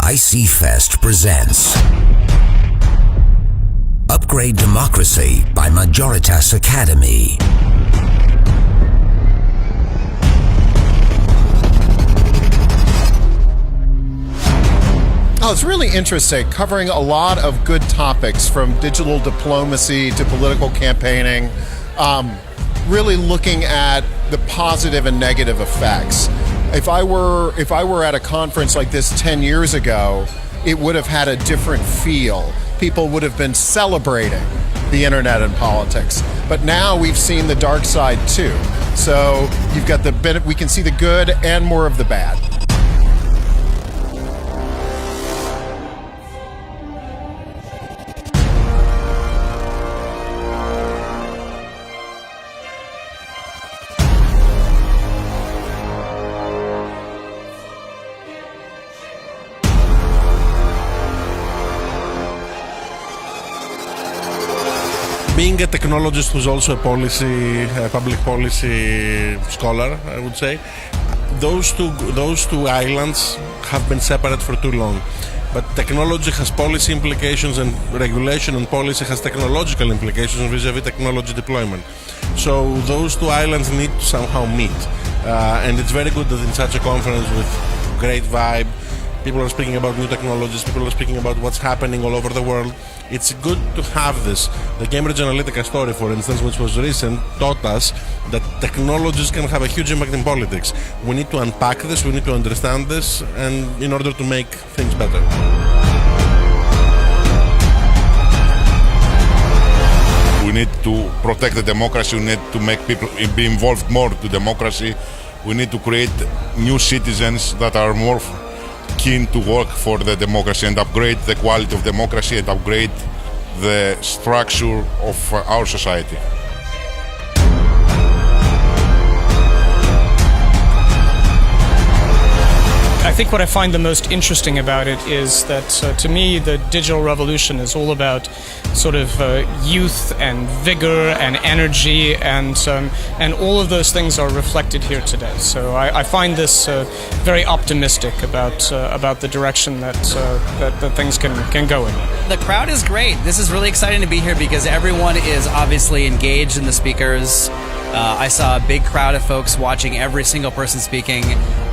IC Fest presents Upgrade Democracy by Majoritas Academy. Oh, it's really interesting, covering a lot of good topics from digital diplomacy to political campaigning, really looking at the positive and negative effects. If I were at a conference like this 10 years ago, it would have had a different feel. People would have been celebrating the internet and politics. But now we've seen the dark side too. So you've got we can see the good and more of the bad. Being a technologist who's also a public policy scholar, I would say, those two islands have been separate for too long. But technology has policy implications and regulation, and policy has technological implications vis-a-vis technology deployment. So those two islands need to somehow meet. And it's very good that in such a conference with great vibe, people are speaking about new technologies, people are speaking about what's happening all over the world. It's good to have this. The Cambridge Analytica story, for instance, which was recent, taught us that technologies can have a huge impact in politics. We need to unpack this, we need to understand this, and in order to make things better. We need to protect the democracy, we need to make people be involved more to democracy. We need to create new citizens that are more keen to work for the democracy and upgrade the quality of democracy and upgrade the structure of our society. I think what I find the most interesting about it is that, to me, the digital revolution is all about sort of youth and vigor and energy, and all of those things are reflected here today. So I find this very optimistic about the direction that things can go in. The crowd is great. This is really exciting to be here because everyone is obviously engaged in the speakers. I saw a big crowd of folks watching every single person speaking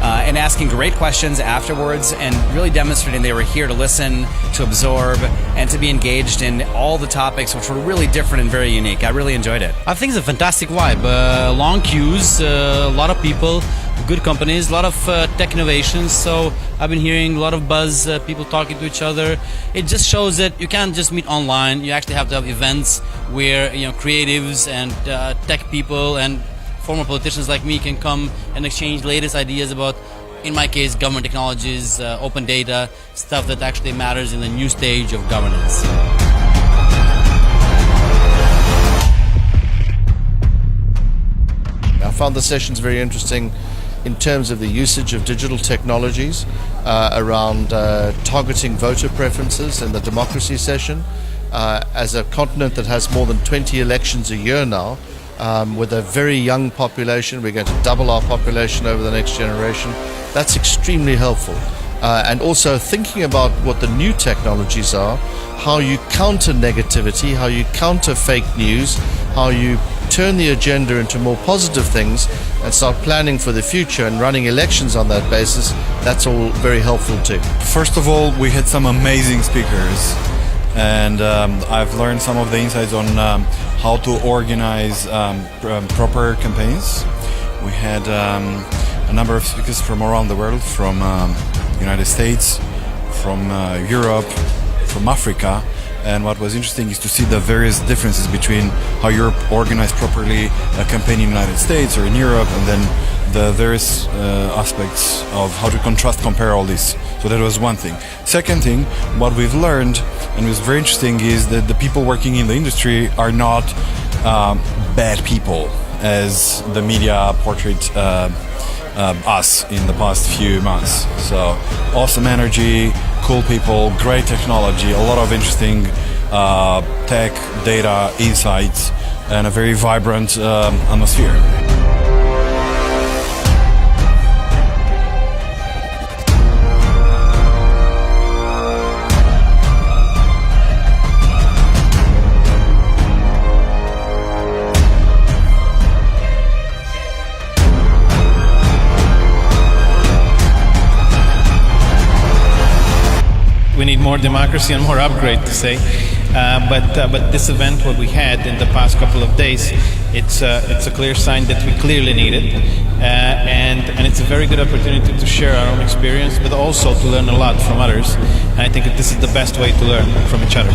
and asking great questions afterwards, and really demonstrating they were here to listen, to absorb, and to be engaged in all the topics, which were really different and very unique. I really enjoyed it. I think it's a fantastic vibe. Long queues, a lot of people, good companies, a lot of tech innovations. So I've been hearing a lot of buzz, people talking to each other. It just shows that you can't just meet online. You actually have to have events where creatives and tech people and former politicians like me can come and exchange latest ideas about, in my case, government technologies, open data, stuff that actually matters in the new stage of governance. I found the sessions very interesting in terms of the usage of digital technologies around targeting voter preferences in the democracy session. As a continent that has more than 20 elections a year now, with a very young population, we're going to double our population over the next generation. That's extremely helpful. And also thinking about what the new technologies are, how you counter negativity, how you counter fake news, how you turn the agenda into more positive things and start planning for the future and running elections on that basis. That's all very helpful too. First of all, we had some amazing speakers, and I've learned some of the insights on how to organize proper campaigns. We had a number of speakers from around the world, from United States, from Europe, from Africa. And what was interesting is to see the various differences between how Europe organized properly a campaign in the United States or in Europe, and then the various aspects of how to compare all this. So that was one thing. Second thing, what we've learned, and it was very interesting, is that the people working in the industry are not bad people, as the media portrayed us in the past few months. So awesome energy, cool people, great technology, a lot of interesting tech, data, insights, and a very vibrant atmosphere. more democracy and more upgrade to say. But this event, what we had in the past couple of days, it's a clear sign that we clearly need it, and it's a very good opportunity to share our own experience, but also to learn a lot from others. And I think that this is the best way to learn from each other.